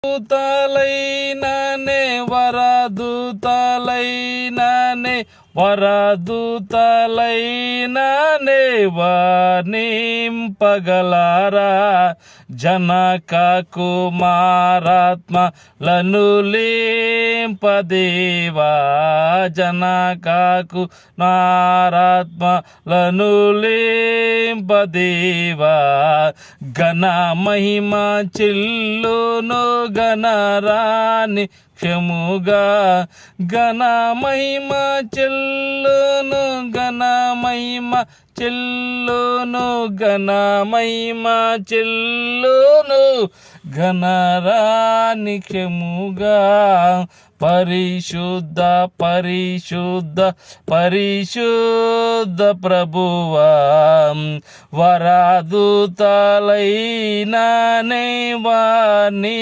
దూతలైననే వరదూతలైననే వర్ణింపగలారా జనక కుమారాత్మలను లేంపదేవా జనక కుమారాత్మలను లేంపదేవా ఘన మహిమ చెల్లును గణరాని క్షముగా ఘన మహిమ చెల్లును ఘన మహిమ చెల్లును ఘన మహిమ చెల్లును ఘనరాని క్షముగా పరిశుద్ధ పరిశుద్ధ పరిశుద్ధ ప్రభువా వరదూతలైననే వాణి